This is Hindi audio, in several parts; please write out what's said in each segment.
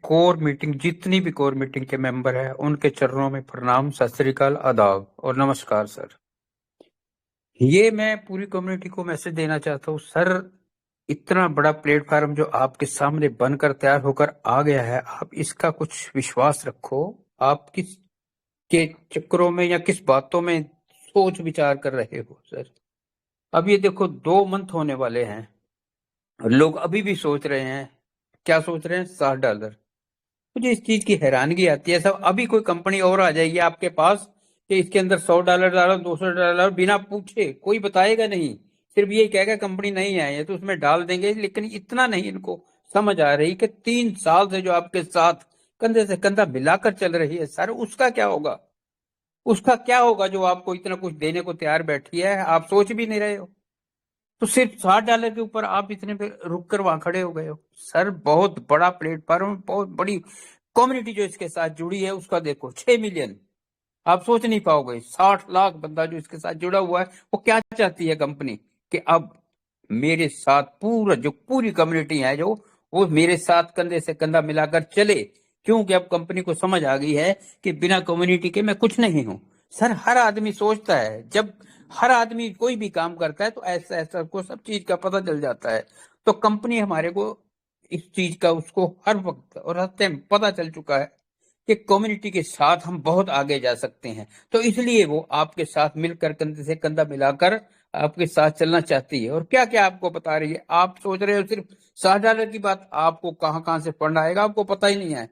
कोर मीटिंग, जितनी भी कोर मीटिंग के मेंबर हैं उनके चरणों में प्रणाम, सत श्री अकाल, आदाब और नमस्कार सर। ये मैं पूरी कम्युनिटी को मैसेज देना चाहता हूँ सर। इतना बड़ा प्लेटफॉर्म जो आपके सामने बनकर तैयार होकर आ गया है, आप इसका कुछ विश्वास रखो। आप किस के चक्करों में या किस बातों में सोच विचार कर रहे हो सर। अब ये देखो, 2 मंथ होने वाले हैं और लोग अभी भी सोच रहे हैं। क्या सोच रहे हैं? $60। मुझे इस चीज की हैरानगी आती है सब। अभी कोई कंपनी और आ जाएगी आपके पास कि इसके अंदर $100 डालो, $200 डालो, बिना पूछे। कोई बताएगा नहीं, सिर्फ ये कहेगा कंपनी नहीं आई है तो उसमें डाल देंगे। लेकिन इतना नहीं इनको समझ आ रही कि 3 साल से जो आपके साथ कंधे से कंधा मिलाकर चल रही है सर, उसका क्या होगा? उसका क्या होगा जो आपको इतना कुछ देने को तैयार बैठी है? आप सोच भी नहीं रहे हो। तो सिर्फ $60 के ऊपर आप इतने पे रुक कर वहां खड़े हो गए हो सर। बहुत बड़ा प्लेटफॉर्म, बहुत बड़ी कम्युनिटी जो इसके साथ जुड़ी है, उसका देखो 6 मिलियन। आप सोच नहीं पाओगे, 60 लाख बंदा जो इसके साथ जुड़ा हुआ है। वो क्या चाहती है कंपनी कि अब मेरे साथ पूरा जो पूरी कम्युनिटी है जो, वो मेरे साथ कंधे से कंधा मिलाकर चले। क्योंकि अब कंपनी को समझ आ गई है कि बिना कम्युनिटी के मैं कुछ नहीं हूं सर। हर आदमी सोचता है, जब हर आदमी कोई भी काम करता है तो ऐसा ऐसा को सब चीज का पता चल जाता है। तो कंपनी हमारे को इस चीज का उसको हर वक्त और हर टाइम पता चल चुका है कि कम्युनिटी के साथ हम बहुत आगे जा सकते हैं। तो इसलिए वो आपके साथ मिलकर कंधे से कंधा मिलाकर आपके साथ चलना चाहती है। और क्या क्या आपको बता रही है? आप सोच रहे हो सिर्फ $60 की बात। आपको कहाँ कहाँ से फंड आएगा आपको पता ही नहीं है।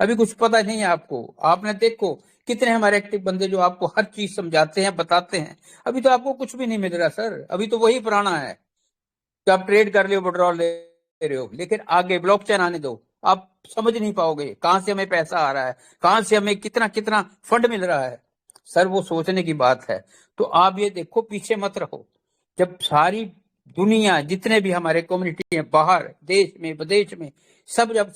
अभी कुछ पता नहीं है आपको। आपने देखो कितने हमारे एक्टिव बंदे जो आपको हर चीज समझाते हैं, बताते हैं। अभी तो आपको कुछ भी नहीं मिल रहा सर। अभी तो वही पुराना है कि आप ट्रेड कर रहे हो, पेट्रोल ले रहे हो। लेकिन आगे ब्लॉकचेन आने दो, आप समझ नहीं पाओगे कहां से हमें पैसा आ रहा है, कहां से हमें कितना कितना फंड मिल रहा है सर। वो सोचने की बात है। तो आप ये देखो, पीछे मत रहो। जब सारी दुनिया, जितने भी हमारे कम्युनिटी है बाहर देश में विदेश में, सब जब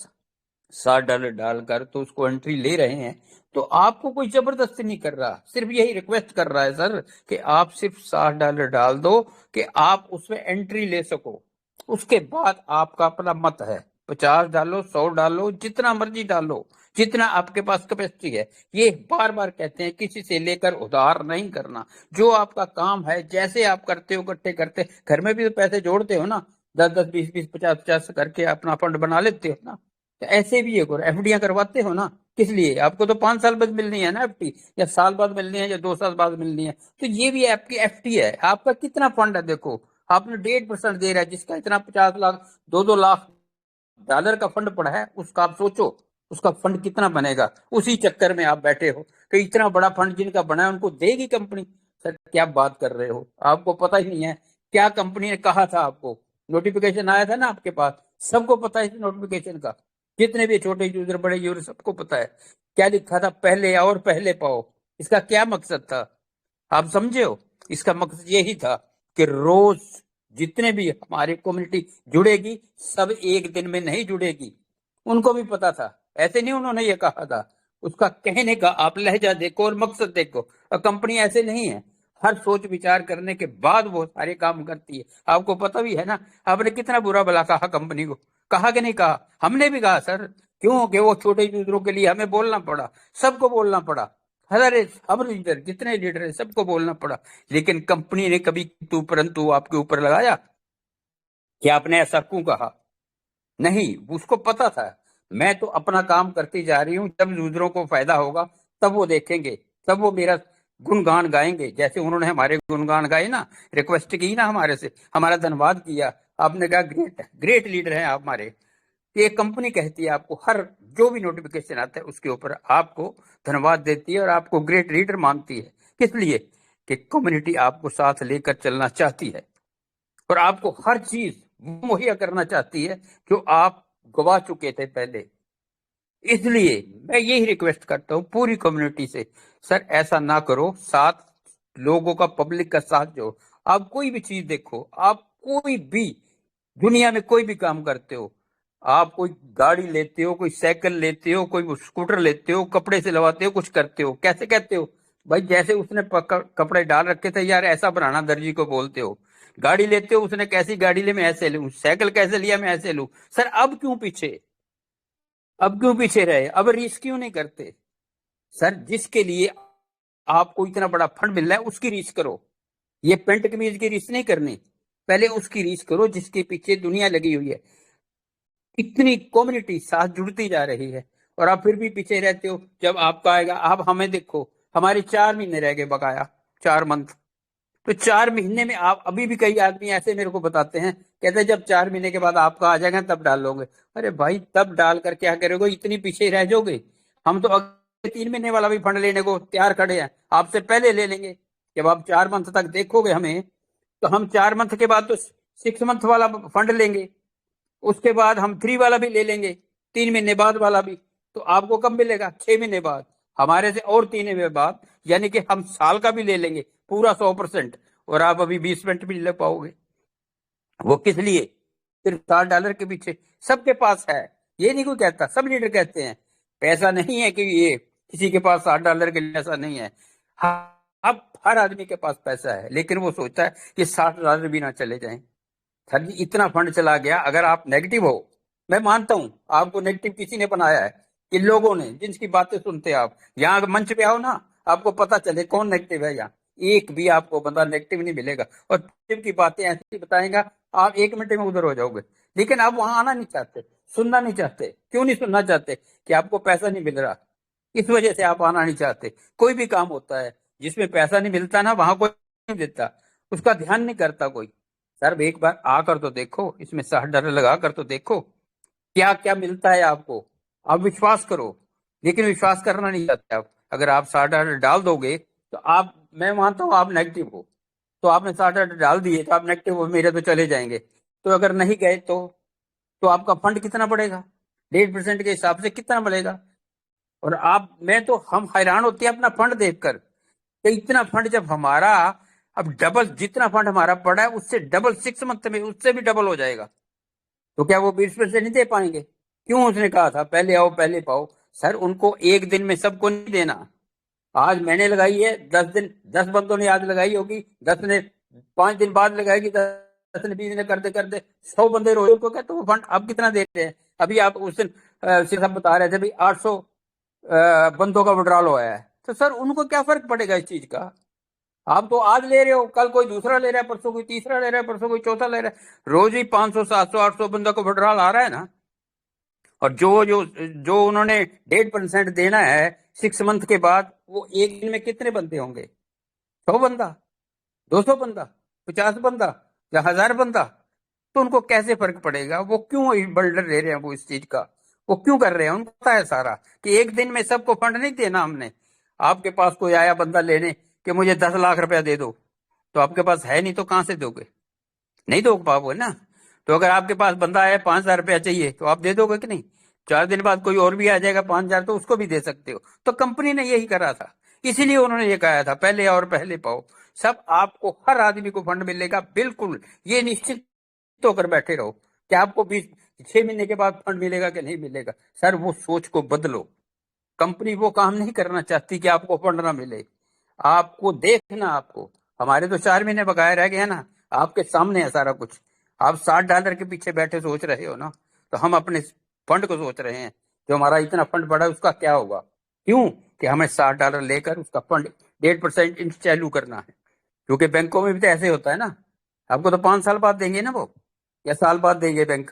$60 डालकर तो उसको एंट्री ले रहे हैं, तो आपको कोई जबरदस्ती नहीं कर रहा, सिर्फ यही रिक्वेस्ट कर रहा है सर कि आप सिर्फ $60 डाल दो कि आप उसमें एंट्री ले सको। उसके बाद आपका अपना मत है। 50 डालो, 100 डालो, जितना मर्जी डालो, जितना आपके पास कैपेसिटी है। ये बार बार कहते हैं किसी से लेकर उधार नहीं करना। जो आपका काम है, जैसे आप करते हो, इकट्ठे करते, घर में भी तो पैसे जोड़ते हो ना, 10-10, 20-20, 50-50 करके अपना फंड बना लेते हो ना। तो ऐसे भी ये करो, एफडियां करवाते हो ना। किस लिए? आपको तो 5 साल बाद मिलनी है ना एफडी, या साल बाद मिलनी है, या 2 साल बाद मिलनी है। तो ये भी आपकी एफडी है। आपका कितना फंड है देखो। आपने 1.5% दे रहा है, जिसका इतना 50 लाख, 2-2 लाख डॉलर का फंड पड़ा है, उसका आप सोचो उसका फंड कितना बनेगा। उसी चक्कर में आप बैठे हो कि इतना बड़ा फंड जिनका बना है उनको देगी कंपनी। सर क्या बात कर रहे हो? आपको पता ही नहीं है क्या कंपनी ने कहा था आपको? नोटिफिकेशन आया था ना आपके पास, सबको पता है इस नोटिफिकेशन का। जितने भी छोटे यूजर, बड़े यूजर, सबको पता है क्या लिखा था, पहले और पहले पाओ। इसका क्या मकसद था आप समझे हो? इसका मकसद यही था कि रोज जितने भी हमारी कम्युनिटी जुड़ेगी, सब एक दिन में नहीं जुड़ेगी। उनको भी पता था, ऐसे नहीं उन्होंने ये कहा था। उसका कहने का आप लहजा देखो और मकसद देखो। और कंपनी ऐसे नहीं है, हर सोच विचार करने के बाद वो सारे काम करती है। आपको पता भी है ना, आपने कितना बुरा भला कहा कंपनी को, कहा कि नहीं कहा? हमने भी कहा सर। क्यों? कि वो छोटे यूजरों के लिए हमें बोलना पड़ा, सबको बोलना पड़ा। हर सब लीडर, जितने लीडर है, सबको बोलना पड़ा। लेकिन कंपनी ने कभी तू परंतु आपके ऊपर लगाया कि आपने ऐसा क्यों कहा? नहीं, उसको पता था मैं तो अपना काम करती जा रही हूँ। जब यूजरों को फायदा होगा तब वो देखेंगे, तब वो मेरा गुणगान गाएंगे। जैसे उन्होंने हमारे गुणगान गाए ना, रिक्वेस्ट की ना हमारे से, हमारा धन्यवाद किया। आपने कहा ग्रेट ग्रेट लीडर हैं आप हमारे। ये कंपनी कहती है आपको, हर जो भी नोटिफिकेशन आता है उसके ऊपर आपको धन्यवाद देती है और आपको ग्रेट लीडर मानती है। किस लिए? कि कम्युनिटी आपको साथ लेकर चलना चाहती है और आपको हर चीज मुहैया करना चाहती है जो आप गवा चुके थे पहले। इसलिए मैं यही रिक्वेस्ट करता हूँ पूरी कम्युनिटी से, सर ऐसा ना करो। साथ लोगों का, पब्लिक का साथ जो, आप कोई भी चीज देखो, आप कोई भी दुनिया में कोई भी काम करते हो, आप कोई गाड़ी लेते हो, कोई साइकिल लेते हो, कोई स्कूटर लेते हो, कपड़े सिलवाते हो, कुछ करते हो, कैसे कहते हो भाई? जैसे उसने कपड़े डाल रखे थे यार, ऐसा बनाना, दर्जी को बोलते हो। गाड़ी लेते हो, उसने कैसी गाड़ी ली मैं ऐसे लूं, साइकिल कैसे लिया मैं ऐसे लूं। सर अब क्यों पीछे? अब क्यों पीछे रहे, अब रीस क्यों नहीं करते? सर जिसके लिए आपको इतना बड़ा फंड मिल रहा है उसकी रीस करो, ये पेंट कमीज की रीस नहीं करनी, पहले उसकी रीस करो जिसके पीछे दुनिया लगी हुई है। इतनी कम्युनिटी साथ जुड़ती जा रही है और आप फिर भी पीछे रहते हो। जब आपका आएगा, आप हमें देखो, हमारे 4 महीने रह गए बकाया, 4 मंथ। तो 4 महीने में आप, अभी भी कई आदमी ऐसे मेरे को बताते हैं, कहते हैं जब 4 महीने के बाद आपका आ जाएगा तब डाल लोगे। अरे भाई, तब डाल कर क्या करोगे, इतनी पीछे रह जाओगे। हम तो अगले 3 महीने वाला भी फंड लेने को तैयार खड़े हैं, आपसे पहले ले लेंगे। जब आप 4 मंथ तक देखोगे हमें, तो हम 4 मंथ के बाद तो 6 मंथ वाला फंड लेंगे, उसके बाद हम 3 वाला भी ले लेंगे, 3 महीने बाद वाला भी। तो आपको कब मिलेगा, 6 महीने बाद, हमारे से और 3 महीने बाद, यानी कि हम साल का भी ले लेंगे पूरा 100%, और आप अभी 20 मिनट भी ले पाओगे। वो किस लिए, सिर्फ $60 के पीछे। सबके पास है, ये नहीं कोई कहता, सब लीडर कहते हैं पैसा नहीं है, कि ये किसी के पास $60 के लिए ऐसा नहीं है। हाँ, अब हर आदमी के पास पैसा है, लेकिन वो सोचता है कि $60 भी ना चले जाएं। सर जी, इतना फंड चला गया, अगर आप नेगेटिव हो, मैं मानता हूं आपको नेगेटिव किसी ने बनाया है, कि लोगों ने, जिनकी बातें सुनते आप, यहाँ मंच पे आओ ना, आपको पता चले कौन नेगेटिव है। यहाँ एक भी आपको बंदा नेगेटिव नहीं मिलेगा, और पॉजिटिव की बातें ऐसी बताएगा, आप 1 मिनट में उधर हो जाओगे। लेकिन आप वहां आना नहीं चाहते, सुनना नहीं चाहते। क्यों नहीं सुनना चाहते? कि आपको पैसा नहीं मिल रहा, इस वजह से आप आना नहीं चाहते। कोई भी काम होता है जिसमें पैसा नहीं मिलता ना, वहां कोई नहीं देता, उसका ध्यान नहीं करता कोई। सर एक बार आकर तो देखो, इसमें $60 लगा कर तो देखो, क्या क्या मिलता है आपको। आप विश्वास करो, लेकिन विश्वास करना नहीं चाहते आप। अगर आप $60 डाल दोगे तो आप, मैं मानता हूँ आप नेगेटिव हो, तो आपने $60 डाल दिए तो आप नेगेटिव हो, मेरे तो चले जाएंगे। तो अगर नहीं गए तो आपका फंड कितना बढ़ेगा, 1.5% के हिसाब से कितना बढ़ेगा। और आप, मैं तो, हम हैरान होते हैं अपना फंड देखकर, कि इतना फंड जब हमारा, अब डबल जितना फंड हमारा पड़ा है उससे डबल 6 मंथ में, उससे भी डबल हो जाएगा। तो क्या वो 20% नहीं दे पाएंगे? क्यों उसने कहा था पहले आओ पहले पाओ? सर उनको एक दिन में सबको नहीं देना। आज मैंने लगाई है 10 दिन, 10 बंदों ने आज लगाई होगी, 10 ने 5 दिन बाद लगाएगी, 10 ने 20 ने करते करते 100 बंदे रोए, उनको कहते वो फंड आप कितना दे रहे हैं। अभी आप उस दिन सिर्फ बता रहे थे भाई 800 बंदों का विड्रॉल हुआ है, तो सर उनको क्या फर्क पड़ेगा इस चीज का? आप तो आज ले रहे हो, कल कोई दूसरा ले रहा है, परसों कोई तीसरा ले रहा है, परसों कोई चौथा ले रहा है, रोज ही 500 700 800 बंदा को विड्रॉल आ रहा है ना। और जो जो जो उन्होंने 1.5% देना है 6 मंथ के बाद, वो एक दिन में कितने बंदे होंगे? 100 बंदा, 200 बंदा, 50 बंदा, या 1000 बंदा। तो उनको कैसे फर्क पड़ेगा? वो क्यों बल्डर ले रहे हैं वो इस चीज का? वो क्यों कर रहे हैं? उनको पता है सारा कि एक दिन में सबको फंड नहीं देना हमने। आपके पास कोई आया बंदा लेने कि मुझे 10 लाख रुपया दे दो, तो आपके पास है नहीं तो कहां से दोगे? नहीं दो पाओगे ना। तो अगर आपके पास बंदा आया 5,000 रुपया चाहिए, तो आप दे दोगे कि नहीं? 4 दिन बाद कोई और भी आ जाएगा 5,000, तो उसको भी दे सकते हो। तो कंपनी ने यही करा था, इसीलिए उन्होंने ये कहा था पहले आओ और पहले पाओ। सब आपको, हर आदमी को फंड मिलेगा, बिल्कुल ये निश्चित होकर बैठे रहो। कि आपको 6 महीने के बाद फंड मिलेगा कि नहीं मिलेगा। सर वो सोच को बदलो। कंपनी वो काम नहीं करना चाहती कि आपको फंड ना मिले। आपको देखना, आपको, हमारे तो 4 महीने बकाया रह गए हैं ना, आपके सामने है सारा कुछ। आप $60 के पीछे बैठे सोच रहे हो ना, तो हम अपने फंड को सोच रहे हैं, जो हमारा इतना फंड बढ़ा है उसका क्या होगा। क्यों? कि हमें $60 लेकर उसका फंड 1.5% चालू करना है। क्योंकि बैंकों में भी तो ऐसे होता है ना, आपको तो 5 साल बाद देंगे ना वो, या साल बाद देंगे बैंक।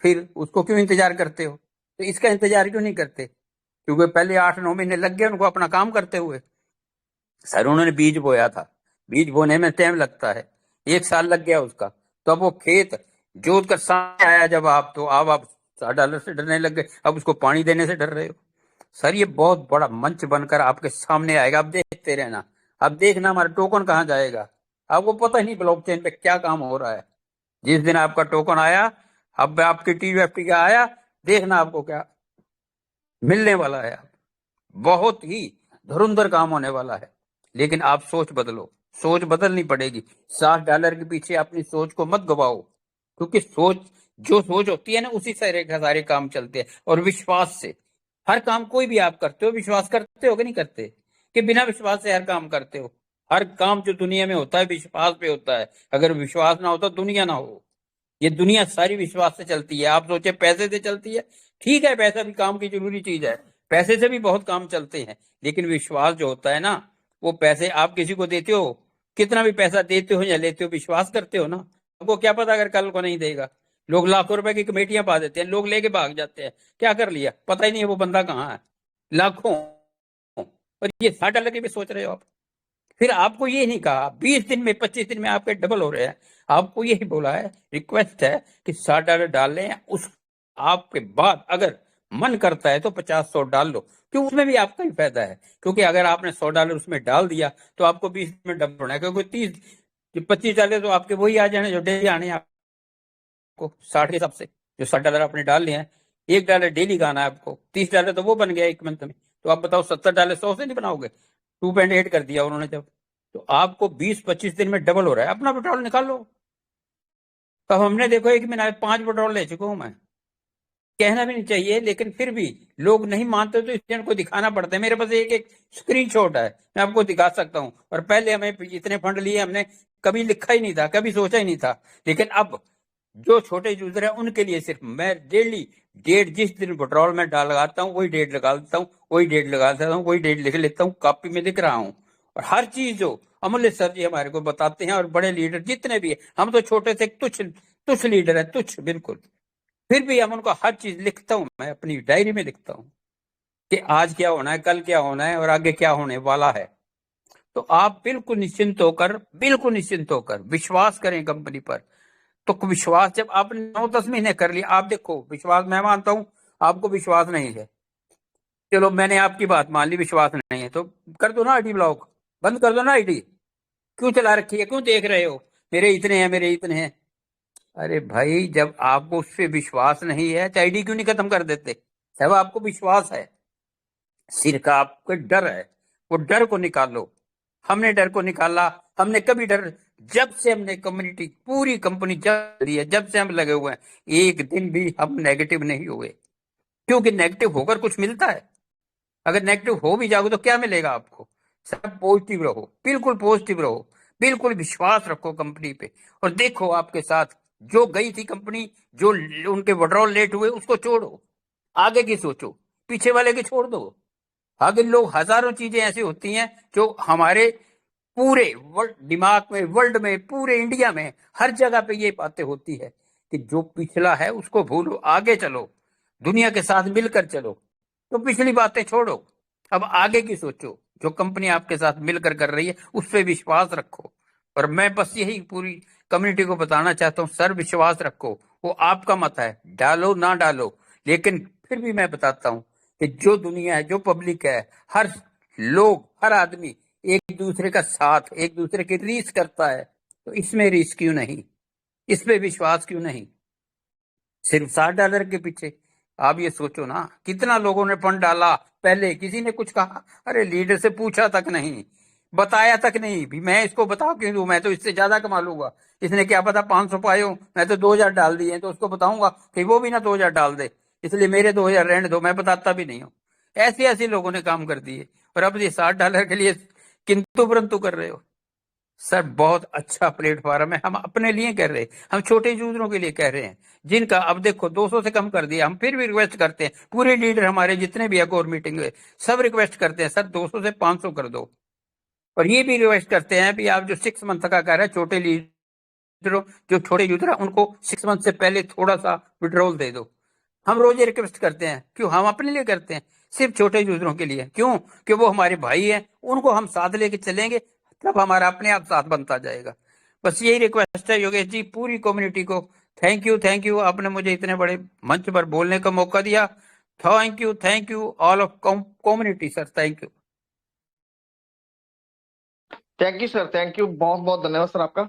फिर उसको क्यों इंतजार करते हो? तो इसका इंतजार क्यों नहीं करते? क्योंकि पहले 8 9 महीने लग गए उनको अपना काम करते हुए। सर उन्होंने बीज बोया था, बीज बोने में टाइम लगता है, 1 साल लग गया उसका। तो अब वो खेत जोत कर सामने आया जब आप, तो अब आप $60 से डरने लग गए, अब उसको पानी देने से डर रहे हो। सर ये बहुत बड़ा मंच बनकर आपके सामने आएगा, आप देखते रहना। अब देखना हमारा टोकन कहाँ जाएगा, आपको पता ही नहीं ब्लॉकचेन पे क्या काम हो रहा है। जिस दिन आपका टोकन आया, अब आपकी टीयूएफटी का आया, देखना आपको क्या मिलने वाला है। बहुत ही धुरंधर काम होने वाला है। लेकिन आप सोच बदलो, सोच बदलनी पड़ेगी। $60 के पीछे अपनी सोच को मत गवाओ, क्योंकि सोच, जो सोच होती है ना, उसी से सारे काम चलते हैं। और विश्वास से हर काम, कोई भी आप करते हो, विश्वास करते हो कि नहीं करते? कि बिना विश्वास से हर काम करते हो? हर काम जो दुनिया में होता है विश्वास पे होता है। अगर विश्वास ना होता दुनिया ना हो। ये दुनिया सारी विश्वास से चलती है। आप सोचे पैसे से चलती है, ठीक है, पैसा भी काम की जरूरी चीज है, पैसे से भी बहुत काम चलते हैं, लेकिन विश्वास जो होता है ना, वो पैसे आप किसी को देते हो, कितना भी पैसा देते हो या लेते हो, विश्वास करते हो ना। आपको क्या पता अगर कल को नहीं देगा। लोग लाखों रुपए की कमेटियां पा देते हैं, लोग लेके भाग जाते हैं, क्या कर लिया पता ही नहीं है वो बंदा कहाँ है। लाखों, और ये $60 की भी सोच रहे हो आप। फिर आपको ये नहीं कहा 20 दिन में 25 दिन में आपके डबल हो रहे हैं, आपको यही बोला है, रिक्वेस्ट है कि $60 डाल लें, उस आपके बाद अगर मन करता है तो 50-100 डाल लो, क्यों उसमें भी आपका ही फायदा है, क्योंकि अगर आपने $100 उसमें डाल दिया तो आपको 20 में डबल होना है, क्योंकि 30-25 डाले तो आपके वही आ जाने जो डेली आने हैं आपको 60 के हिसाब से। जो $60 आपने डाल लिए हैं, $1 डेली का आना है आपको, $30 तो वो बन गया एक मंथ में। तो आप बताओ $70 100 से नहीं बनाओगे, 2.8 कर दिया उन्होंने जब। तो आपको 20-25 दिन में डबल हो रहा है, अपना पेट्रोल निकाल लो। तब हमने देखो एक महीना में 5 पेट्रोल ले चुका हूं मैं। कहना भी नहीं चाहिए, लेकिन फिर भी लोग नहीं मानते तो इसलिए उनको दिखाना पड़ता है। मेरे पास एक एक स्क्रीनशॉट है, मैं आपको दिखा सकता हूं। और पहले हमें इतने फंड लिए हमने कभी लिखा ही नहीं था, कभी सोचा ही नहीं था। लेकिन अब जो छोटे यूजर है उनके लिए सिर्फ मैं डेली डेट, जिस दिन पेट्रोल में डाल लगाता हूँ वही डेट लगा देता हूँ, वही डेट लगा देता हूँ, वही डेट लिख लेता हूँ, कॉपी में लिख रहा हूँ। और हर चीज जो अमूल्य सर जी हमारे को बताते हैं, और बड़े लीडर जितने भी है, हम तो छोटे से तुच्छ तुच्छ लीडर है, तुच्छ बिल्कुल, फिर भी हम उनको हर चीज लिखता हूँ, मैं अपनी डायरी में लिखता हूँ कि आज क्या होना है, कल क्या होना है, और आगे क्या होने वाला है। तो आप बिल्कुल निश्चिंत होकर विश्वास करें कंपनी पर। तो विश्वास जब आपने 9-10 महीने कर लिया, आप देखो विश्वास, मैं मानता हूं आपको विश्वास नहीं है, चलो मैंने आपकी बात मान ली, विश्वास नहीं है तो कर दो ना आईडी ब्लॉक, बंद कर दो ना आईडी। क्यों चला रखी है, क्यों देख रहे हो मेरे इतने हैं, मेरे इतने हैं। अरे भाई, जब आपको उस पर विश्वास नहीं है तो आईडी क्यों नहीं खत्म कर देते। जब आपको विश्वास है, सिर्फ आपको डर है, वो डर को निकालो। हमने डर को निकाला। हमने कभी डर, जब से हमने कम्युनिटी पूरी कंपनी जब ली है, जब से हम लगे हुए हैं, एक दिन भी हम नेगेटिव नहीं हुए, क्योंकि नेगेटिव होकर कुछ मिलता है। अगर नेगेटिव हो भी जाओगे तो क्या मिलेगा आपको। सब पॉजिटिव रहो, बिल्कुल पॉजिटिव रहो, बिल्कुल विश्वास रखो कंपनी पे। और देखो आपके साथ जो गई थी कंपनी, जो उनके विड्रॉल लेट हुए उसको छोड़ो, आगे की सोचो, पीछे वाले की छोड़ दो। आगे लोग, हजारों चीजें ऐसी होती हैं जो हमारे पूरे वर्ल्ड दिमाग में, वर्ल्ड में, पूरे इंडिया में हर जगह पे ये बातें होती है कि जो पिछला है उसको भूलो, आगे चलो, दुनिया के साथ मिलकर चलो। तो पिछली बातें छोड़ो, अब आगे की सोचो। जो कंपनी आपके साथ मिलकर कर रही है उस पर विश्वास रखो। और मैं बस यही पूरी कम्युनिटी को बताना चाहता हूँ, सर विश्वास रखो, वो आपका मत है, डालो ना डालो। लेकिन फिर भी मैं बताता हूँ कि जो दुनिया है, जो पब्लिक है, हर लोग, हर आदमी एक दूसरे का साथ, एक दूसरे की रीस करता है, तो इसमें रीस क्यों नहीं, इस पे विश्वास क्यों नहीं। सिर्फ $60 के पीछे आप ये सोचो ना, कितना लोगों ने फंड डाला, पहले किसी ने कुछ कहा, अरे लीडर से पूछा तक नहीं, बताया तक नहीं भी मैं इसको बता क्यों दूं, मैं तो इससे ज्यादा कमा लूंगा। इसने क्या पता 500 पाए हो, मैं तो 2000 डाल दिए, तो उसको बताऊंगा कि वो भी ना 2000 डाल दे, इसलिए मेरे 2000 रहने दो, मैं बताता भी नहीं हूँ। ऐसे ऐसे लोगों ने काम कर दिए, और अब ये $60 के लिए किंतु परंतु कर रहे हो। सर बहुत अच्छा प्लेटफॉर्म है, हम अपने लिए कह रहे हैं, हम छोटे यूजरों के लिए कह रहे हैं, जिनका अब देखो 200 से कम कर दिया। हम फिर भी रिक्वेस्ट करते हैं, पूरे लीडर हमारे जितने भी है कोर मीटिंग में, सब रिक्वेस्ट करते हैं, सर 200 से 500 कर दो। और ये भी रिक्वेस्ट करते हैं भी आप जो 6 मंथ का कह रहे हैं, छोटे लीडरों, जो छोटे यूजर है उनको 6 मंथ से पहले थोड़ा सा विड्रॉल दे दो। हम रोज ये रिक्वेस्ट करते हैं, क्यों, हम अपने लिए करते हैं, सिर्फ छोटे यूजरों के लिए, क्यों, कि वो हमारे भाई हैं, उनको हम साथ लेके चलेंगे, तब हमारा अपने आप साथ बनता जाएगा। बस यही रिक्वेस्ट है योगेश जी, पूरी कम्युनिटी को। थैंक यू, आपने मुझे इतने बड़े मंच पर बोलने का मौका दिया। Thank you all of community sir, thank you. Thank you sir, thank you, बहुत बहुत धन्यवाद सर आपका।